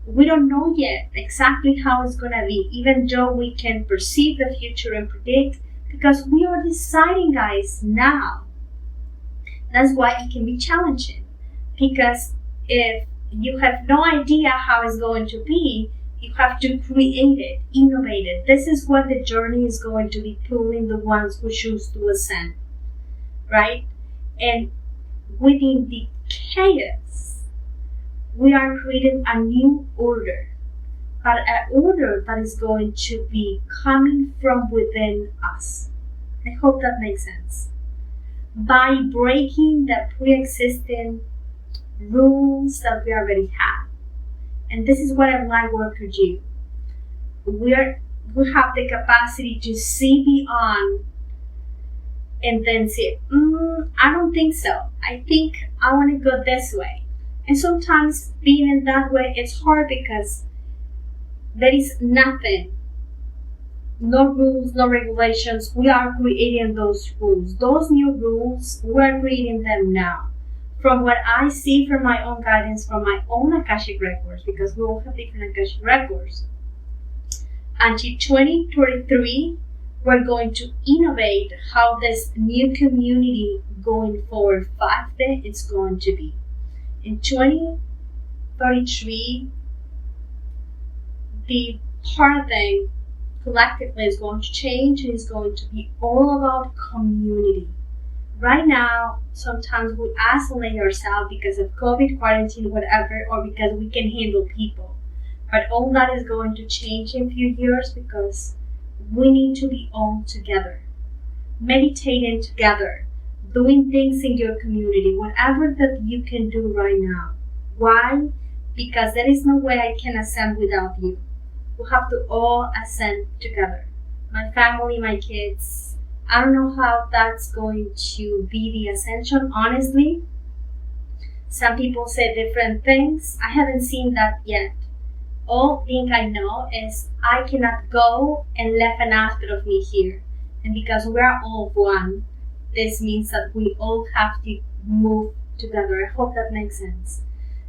we don't know yet exactly how it's going to be, even though we can perceive the future and predict, because we are deciding, guys, now. That's why it can be challenging, because if you have no idea how it's going to be, you have to create it, innovate it. This is what the journey is going to be pulling the ones who choose to ascend, right? And within the chaos, we are creating a new order, but an order that is going to be coming from within us. I hope that makes sense. By breaking the pre-existing rules that we already have. And this is what a light worker do. We have the capacity to see beyond and then say, I don't think so. I think I want to go this way. And sometimes being in that way, it's hard because there is nothing, no rules, no regulations. We are creating those rules. Those new rules, we're creating them now. from what I see from my own guidance, from my own Akashic records, because we all have different Akashic records, until 2033, we're going to innovate how this new community going forward 5D it's going to be. In 2033, the paradigm collectively is going to change, and it's going to be all about community. Right now, sometimes we isolate ourselves because of COVID, quarantine, whatever, or because we can handle people. But all that is going to change in a few years because we need to be all together, meditating together, doing things in your community, whatever that you can do right now. Why? Because there is no way I can ascend without you. We have to all ascend together. My family, my kids. I don't know how that's going to be the ascension, honestly. Some people say different things. I haven't seen that yet. All thing I know is I cannot go and leave an aspect of me here. And because we are all one, this means that we all have to move together. I hope that makes sense.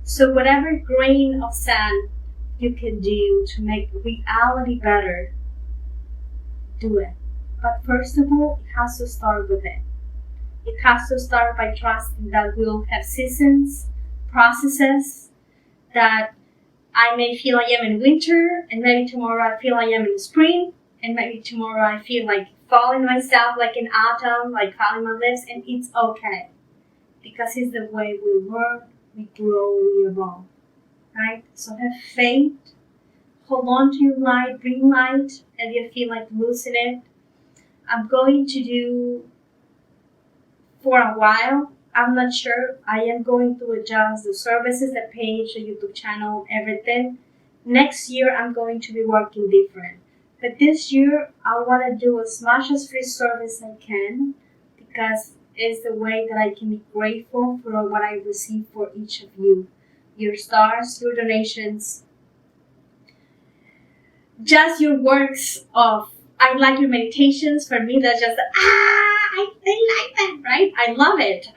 So whatever grain of sand you can do to make reality better, do it. But first of all, it has to start with it. It has to start by trusting that we'll have seasons, processes, that I may feel I am in winter, and maybe tomorrow I feel I am in spring, and maybe tomorrow I feel like falling myself like in autumn, like falling my leaves, and it's okay. Because it's the way we learn, we grow, we evolve. Right? So have faith, hold on to your light, bring light, and you feel like losing it. I'm going to do for a while. I'm not sure. I am going to adjust the services, the page, the YouTube channel, everything. Next year, I'm going to be working different. But this year, I want to do as much as free service I can because it's the way that I can be grateful for what I receive for each of you. Your stars, your donations, just your works of, I like your meditations. For me, that's just, I like that, right? I love it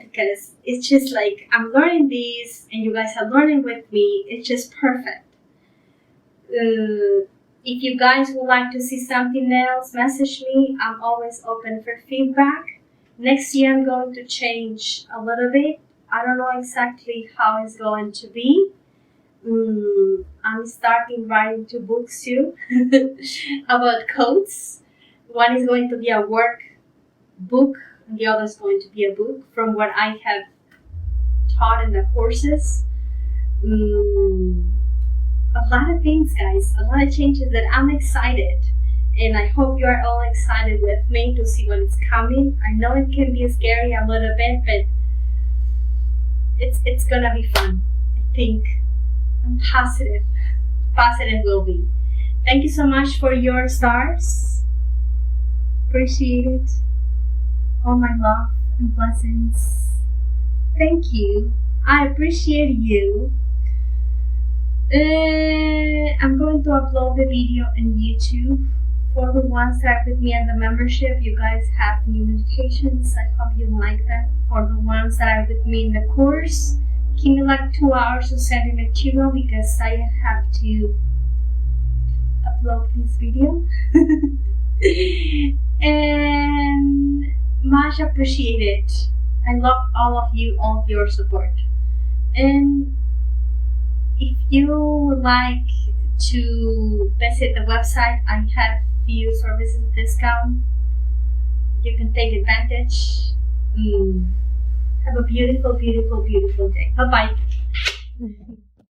because it's just like, I'm learning these and you guys are learning with me. It's just perfect. If you guys would like to see something else, message me. I'm always open for feedback. Next year, I'm going to change a little bit. I don't know exactly how it's going to be. I'm starting writing 2 books too about codes. One is going to be a work book, and the other is going to be a book from what I have taught in the courses. A lot of things, guys, a lot of changes that I'm excited. And I hope you are all excited with me to see what is coming. I know it can be scary a little bit, but it's gonna be fun. I think I'm positive will be. Thank you so much for your stars. Appreciate it. All my love and blessings. Thank you. I appreciate you. I'm going to upload the video on YouTube. For the ones that are with me on the membership, you guys have new meditations. I hope you like that. For the ones that are with me in the course, give me like 2 hours to send in material because I have to upload this video. And much appreciated. I love all of you, all of your support. And if you would like to visit the website, I have few services discount. You can take advantage. Have a beautiful, beautiful, beautiful day. Bye-bye.